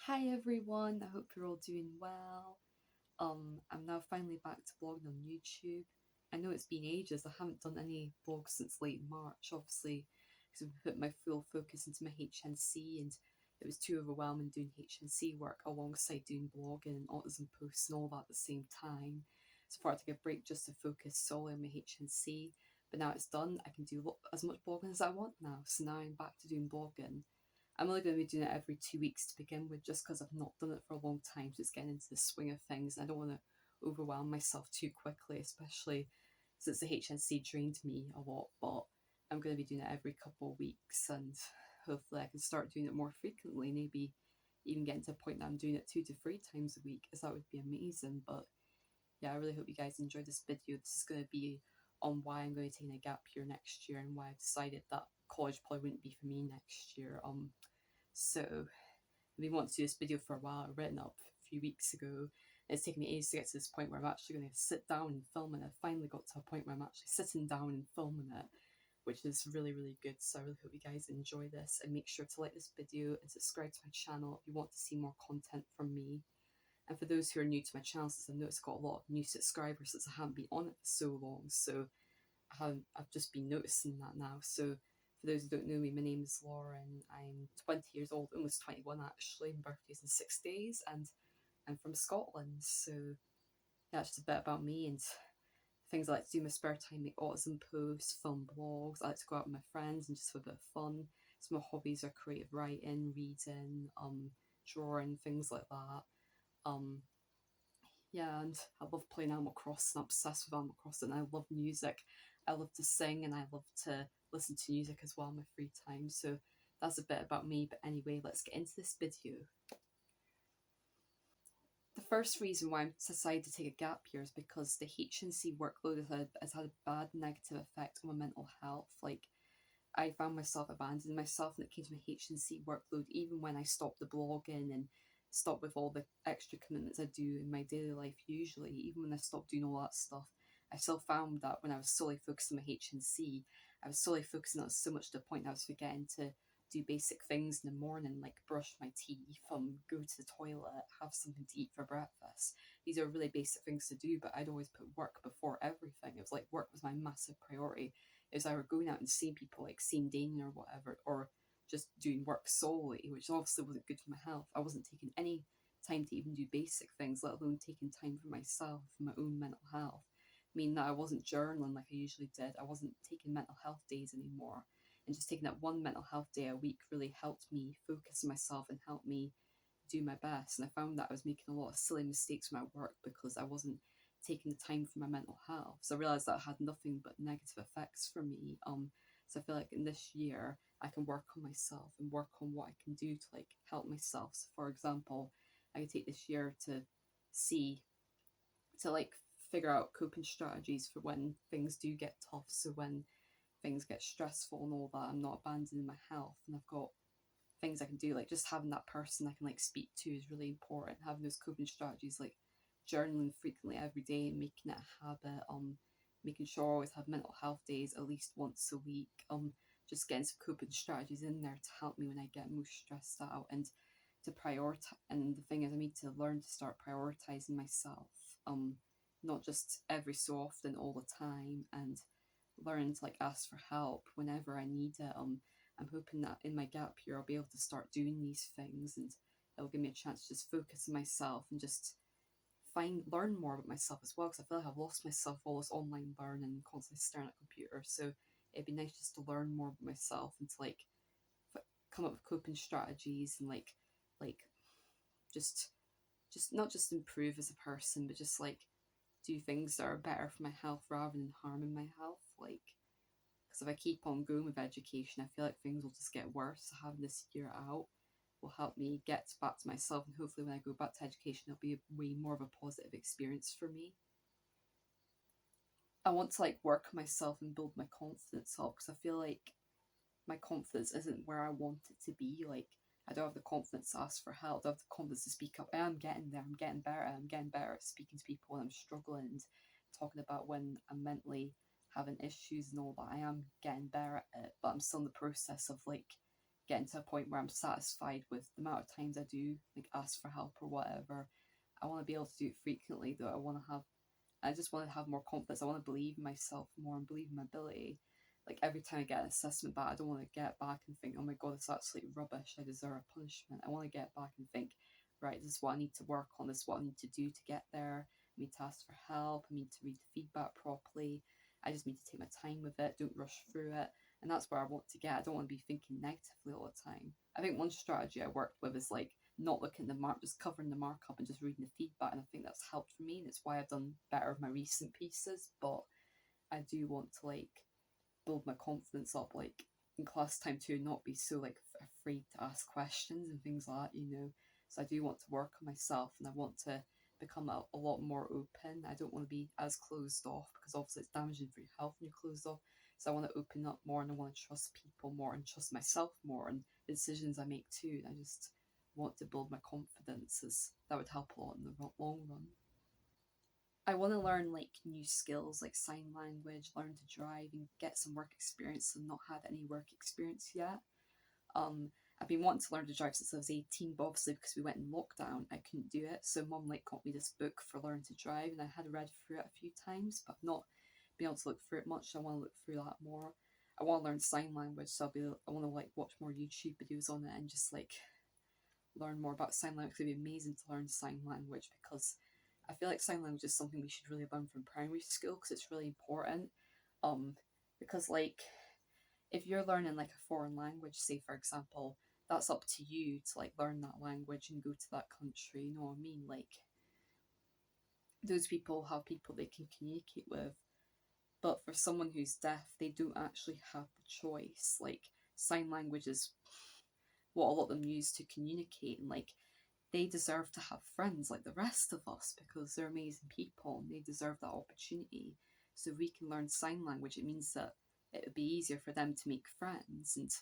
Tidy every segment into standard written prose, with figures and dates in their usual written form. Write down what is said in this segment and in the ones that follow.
Hi everyone, I hope you're all doing well. I'm now finally back to blogging on YouTube. I know it's been ages, I haven't done any blogs since late March, obviously, because I've put my full focus into my HNC and it was too overwhelming doing HNC work alongside doing blogging and autism posts and all that at the same time. So I thought I'd take a break just to focus solely on my HNC. But now it's done, I can do as much blogging as I want now. So now I'm back to doing blogging. I'm only going to be doing it every 2 weeks to begin with, just because I've not done it for a long time. So it's getting into the swing of things. I don't want to overwhelm myself too quickly, especially since the HNC drained me a lot. But I'm going to be doing it every couple of weeks, and hopefully I can start doing it more frequently. Maybe even getting to a point that I'm doing it 2 to 3 times a week, as that would be amazing. But yeah, I really hope you guys enjoyed this video. This is going to be on why I'm going to take a gap year next year and why I've decided that college probably wouldn't be for me next year. So I've been wanting to do this video for a while. I've written up a few weeks ago. It's taken me ages to get to this point where I'm actually going to sit down and film it. I finally got to a point where I'm actually sitting down and filming it, which is really, really good. So I really hope you guys enjoy this and make sure to like this video and subscribe to my channel if you want to see more content from me. And for those who are new to my channel, since I've noticed I've got a lot of new subscribers since I haven't been on it for so long, so I've just been noticing that now. So for those who don't know me, my name is Lauren. I'm 20 years old, almost 21 actually. My birthday's in 6 days, and I'm from Scotland. So yeah, that's just a bit about me and things I like to do in my spare time: make autism posts, film blogs. I like to go out with my friends and just have a bit of fun. Some of my hobbies are creative writing, reading, drawing, things like that. Um, yeah, and I love playing Animal Crossing. I'm obsessed with Animal Crossing. I love music. I love to sing and I love to listen to music as well in my free time. So that's a bit about me. But anyway, let's get into this video. The first reason why I decided to take a gap year is because the HNC workload has had a bad negative effect on my mental health. Like, I found myself abandoning myself when it came to my HNC workload, even when I stopped the blogging and stopped with all the extra commitments I do in my daily life usually, even when I stopped doing all that stuff, I still found that when I was solely focused on my HNC, I was solely focusing on it so much to the point that I was forgetting to do basic things in the morning, like brush my teeth, go to the toilet, have something to eat for breakfast. These are really basic things to do, but I'd always put work before everything. It was like work was my massive priority. It was either going out and seeing people, like seeing Damien or whatever, or just doing work solely, which obviously wasn't good for my health. I wasn't taking any time to even do basic things, let alone taking time for myself, for my own mental health. Meaning that I wasn't journaling like I usually did. I wasn't taking mental health days anymore. And just taking that one mental health day a week really helped me focus on myself and helped me do my best. And I found that I was making a lot of silly mistakes with my work because I wasn't taking the time for my mental health. So I realised that had nothing but negative effects for me. So I feel like in this year I can work on myself and work on what I can do to like help myself. So for example, I could take this year to see to like figure out coping strategies for when things do get tough. So when things get stressful and all that, I'm not abandoning my health and I've got things I can do. Like just having that person I can like speak to is really important. Having those coping strategies like journaling frequently every day and making it a habit. Making sure I always have mental health days at least once a week. Just getting some coping strategies in there to help me when I get most stressed out and to prioritize. And the thing is, I need to learn to start prioritizing myself. Not just every so often all the time, and learn to like ask for help whenever I need it. I'm hoping that in my gap year I'll be able to start doing these things and it'll give me a chance to just focus on myself and just learn more about myself as well, because I feel like I've lost myself all this online learning, constantly staring at a computer. So it'd be nice just to learn more about myself and to like come up with coping strategies and like just not just improve as a person, but just like do things that are better for my health rather than harming my health. Like, because if I keep on going with education, I feel like things will just get worse. So having this year out will help me get back to myself, and hopefully, when I go back to education, it'll be way more of a positive experience for me. I want to like work on myself and build my confidence up because I feel like my confidence isn't where I want it to be. Like, I don't have the confidence to ask for help. I don't have the confidence to speak up. I am getting there. I'm getting better. I'm getting better at speaking to people when I'm struggling and talking about when I'm mentally having issues and all that. I am getting better at it, but I'm still in the process of like getting to a point where I'm satisfied with the amount of times I do like ask for help or whatever. I want to be able to do it frequently, though. I just want to have more confidence. I want to believe in myself more and believe in my ability. Like every time I get an assessment back, I don't want to get back and think, oh my god, it's absolutely rubbish. I deserve a punishment. I want to get back and think, right, this is what I need to work on. This is what I need to do to get there. I need to ask for help. I need to read the feedback properly. I just need to take my time with it. Don't rush through it. And that's where I want to get. I don't want to be thinking negatively all the time. I think one strategy I worked with is like not looking at the mark, just covering the markup and just reading the feedback. And I think that's helped for me, and it's why I've done better with my recent pieces. But I do want to like build my confidence up, like in class time too, not be so like afraid to ask questions and things like that, you know. So I do want to work on myself, and I want to become a lot more open. I don't want to be as closed off because obviously it's damaging for your health when you're closed off. So I want to open up more, and I want to trust people more and trust myself more and the decisions I make too. And I just want to build my confidence, as that would help a lot in the long run. I want to learn like new skills like sign language, learn to drive, and get some work experience. And not had any work experience yet. Um, I've been wanting to learn to drive since I was 18, but obviously because we went in lockdown, I couldn't do it. So mum like got me this book for learn to drive, and I had read through it a few times, but I've not been able to look through it much. So I want to look through that more. I want to learn sign language, so I want to like watch more YouTube videos on it and just like learn more about sign language. It'd be amazing to learn sign language because I feel like sign language is something we should really learn from primary school because it's really important. Um, because like if you're learning like a foreign language, say for example, that's up to you to like learn that language and go to that country. You know what I mean? Like those people have people they can communicate with, but for someone who's deaf, they don't actually have the choice. Like sign language is what a lot of them use to communicate, and like they deserve to have friends like the rest of us because they're amazing people and they deserve that opportunity. So if we can learn sign language, it means that it would be easier for them to make friends and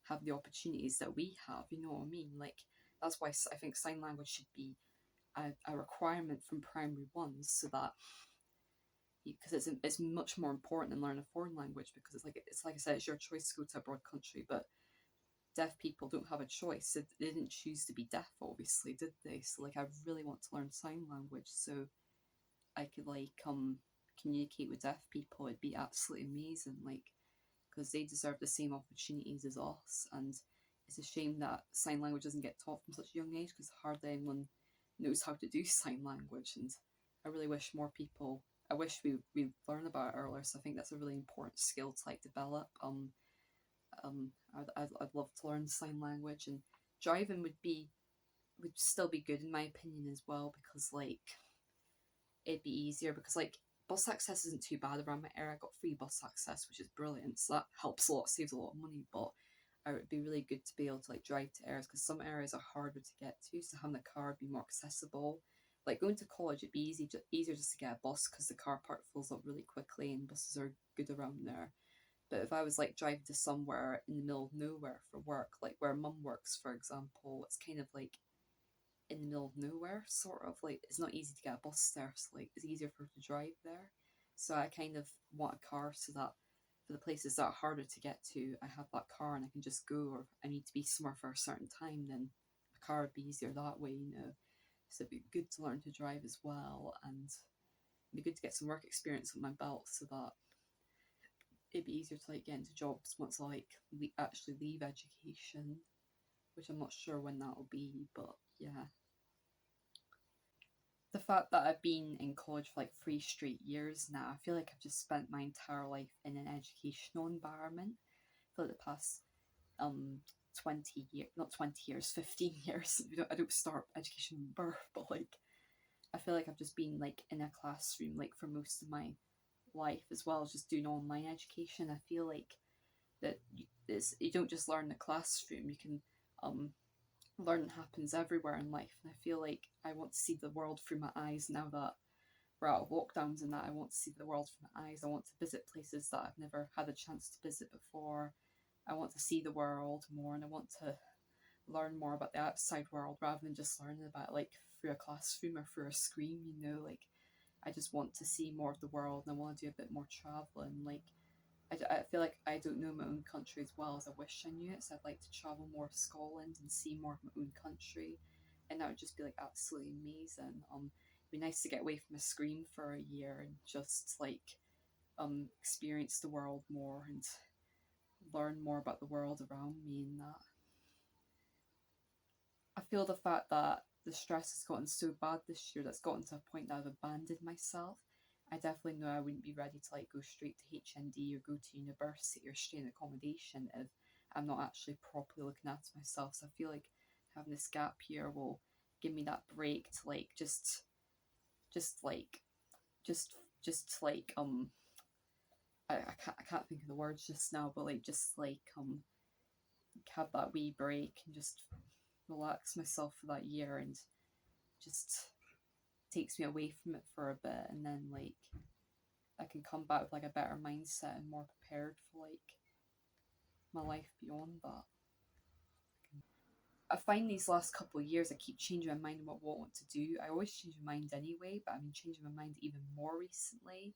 have the opportunities that we have. You know what I mean? Like that's why I think sign language should be a requirement from primary ones, so that because it's much more important than learning a foreign language because it's like I said, it's your choice to go to a broad country, but deaf people don't have a choice. They didn't choose to be deaf, obviously, did they? So like I really want to learn sign language so I could like communicate with deaf people. It'd be absolutely amazing, like because they deserve the same opportunities as us. And it's a shame that sign language doesn't get taught from such a young age because hardly anyone knows how to do sign language. And I really wish more people. I wish we learn about it earlier. So I think that's a really important skill to like develop. I'd love to learn sign language, and driving would still be good in my opinion as well because like it'd be easier because like bus access isn't too bad around my area. I got free bus access, which is brilliant. So that helps a lot, saves a lot of money. But it would be really good to be able to like drive to areas because some areas are harder to get to. So having a car would be more accessible. Like going to college, it'd be easier just to get a bus because the car park fills up really quickly and buses are good around there. But if I was like driving to somewhere in the middle of nowhere for work, like where mum works, for example, it's kind of like in the middle of nowhere, sort of like it's not easy to get a bus there, so like it's easier for her to drive there. So I kind of want a car so that for the places that are harder to get to, I have that car and I can just go, or I need to be somewhere for a certain time, then a car would be easier that way, you know. So it'd be good to learn to drive as well, and it'd be good to get some work experience on my belt so that it'd be easier to like get into jobs once I like actually leave education, which I'm not sure when that'll be, but yeah. The fact that I've been in college for like 3 straight years now, I feel like I've just spent my entire life in an educational environment for the past 20 years, not 20 years, 15 years. I don't start education from birth, but like I feel like I've just been like in a classroom like for most of my life, as well as just doing online education. I feel like that you don't just learn in the classroom, you can um learning happens everywhere in life. And I feel like I want to see the world through my eyes now that we're out of lockdowns, and that I want to see the world through my eyes. I want to visit places that I've never had a chance to visit before. I want to see the world more, and I want to learn more about the outside world rather than just learning about like through a classroom or through a screen, you know. Like I just want to see more of the world, and I want to do a bit more traveling. Like I feel like I don't know my own country as well as I wish I knew it. So I'd like to travel more of Scotland and see more of my own country, and that would just be like absolutely amazing. It'd be nice to get away from a screen for a year and just like experience the world more and learn more about the world around me and that. I feel the fact that the stress has gotten so bad this year that's gotten to a point that I've abandoned myself. I definitely know I wouldn't be ready to like go straight to HND or go to university or stay in accommodation if I'm not actually properly looking after myself. So I feel like having this gap year will give me that break to like just like just like I can't think of the words just now, but like just like have that wee break and just relax myself for that year and just takes me away from it for a bit, and then like I can come back with like a better mindset and more prepared for like my life beyond that. I find these last couple of years I keep changing my mind about what I want to do. I always change my mind anyway, but I've been changing my mind even more recently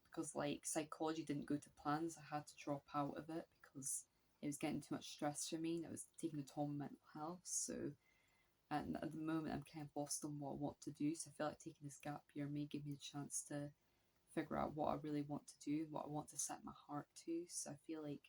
because like psychology didn't go to plans. I had to drop out of it because it was getting too much stress for me and it was taking a toll on my mental health. So and at the moment I'm kind of lost on what I want to do. So I feel like taking this gap year may give me a chance to figure out what I really want to do, what I want to set my heart to. So I feel like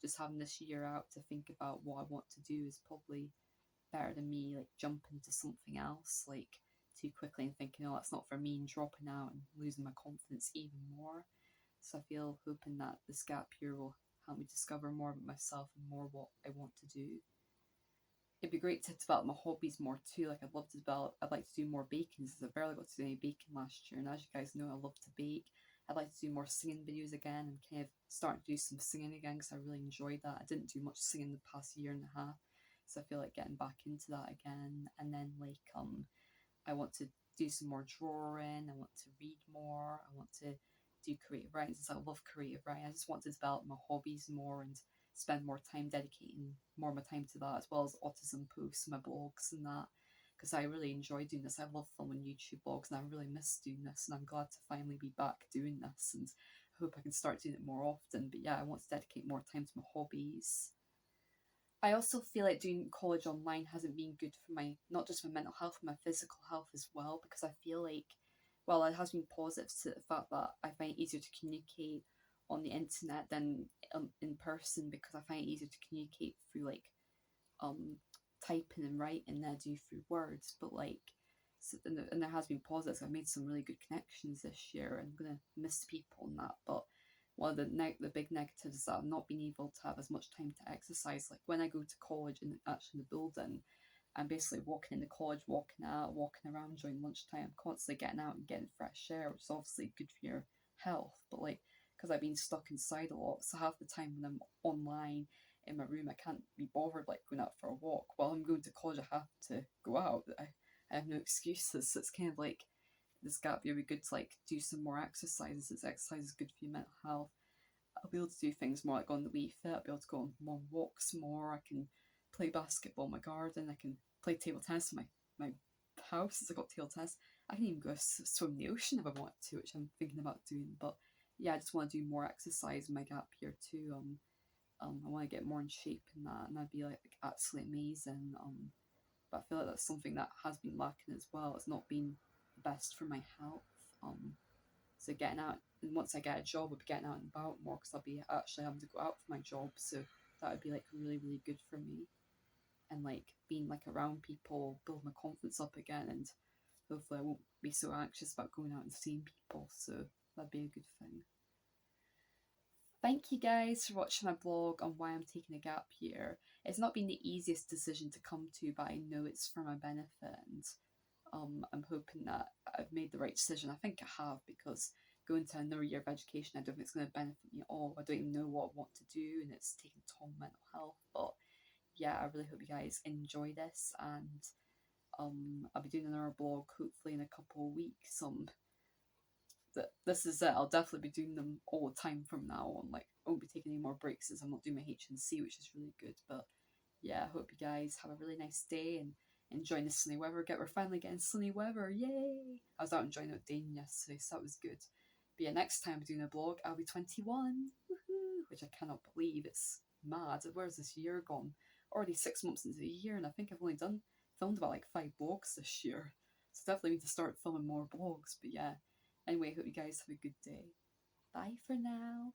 just having this year out to think about what I want to do is probably better than me like jumping to something else like too quickly and thinking, oh, that's not for me, and dropping out and losing my confidence even more. So I feel hoping that this gap year will help me discover more about myself and more what I want to do. It'd be great to develop my hobbies more too. Like I'd like to do more baking since I barely got to do any baking last year. And as you guys know, I love to bake. I'd like to do more singing videos again and kind of start to do some singing again because I really enjoyed that. I didn't do much singing the past year and a half. So I feel like getting back into that again. And then like I want to do some more drawing. I want to read more. I want to do creative writing since I love creative writing. I just want to develop my hobbies more and spend more time dedicating more of my time to that, as well as autism posts, my blogs and that. Because I really enjoy doing this. I love filming YouTube blogs and I really miss doing this. And I'm glad to finally be back doing this. And I hope I can start doing it more often. But yeah, I want to dedicate more time to my hobbies. I also feel like doing college online hasn't been good for my, not just my mental health, but my physical health as well, because I feel like, well, it has been positive to the fact that I find it easier to communicate on the internet than in person, because I find it easier to communicate through like um typing and writing than I do through words. But like, so, and there has been positives. I've made some really good connections this year. I'm gonna miss people and that, but one of the big negatives is that I've not been able to have as much time to exercise. Like when I go to college and actually in the building, I'm basically walking in the college, walking out, walking around during lunchtime. I'm constantly getting out and getting fresh air, which is obviously good for your health. But like, because I've been stuck inside a lot, so half the time when I'm online in my room, I can't be bothered like going out for a walk. While I'm going to college, I have to go out. I have no excuses. So it's kind of like this gap year would be good to like do some more exercises. As exercise is good for your mental health. I'll be able to do things more like go on the Wii Fit. I'll be able to go on more walks more. I can play basketball in my garden. I can play table tennis in my house since I got table tennis. I can even go swim in the ocean if I want to, which I'm thinking about doing. But yeah, I just want to do more exercise in my gap year too. I want to get more in shape in that, and that'd be like absolutely amazing. But I feel like that's something that has been lacking as well. It's not been the best for my health. So getting out, and once I get a job, I'll be getting out and about more because I'll be actually having to go out for my job. So that would be like really, really good for me. And like being like around people, build my confidence up again, and hopefully I won't be so anxious about going out and seeing people. So that'd be a good thing. Thank you guys for watching my blog on why I'm taking a gap year. It's not been the easiest decision to come to, but I know it's for my benefit, and I'm hoping that I've made the right decision. I think I have, because going to another year of education, I don't think it's going to benefit me at all. I don't even know what I want to do, and it's taking a toll on mental health. But yeah, I really hope you guys enjoy this, and I'll be doing another blog hopefully in a couple of weeks. This is it. I'll definitely be doing them all the time from now on. Like I won't be taking any more breaks as I'm not doing my HNC, which is really good. But yeah, I hope you guys have a really nice day and enjoying the sunny weather. We're finally getting sunny weather. Yay! I was out enjoying it with Dane yesterday, so that was good. But yeah, next time I'm doing a blog, I'll be 21. Woohoo! which I cannot believe. It's mad. Where's this year gone? Already 6 months into the year, and I think I've only filmed about like 5 blogs this year. So definitely need to start filming more blogs. But yeah, anyway, hope you guys have a good day. Bye for now.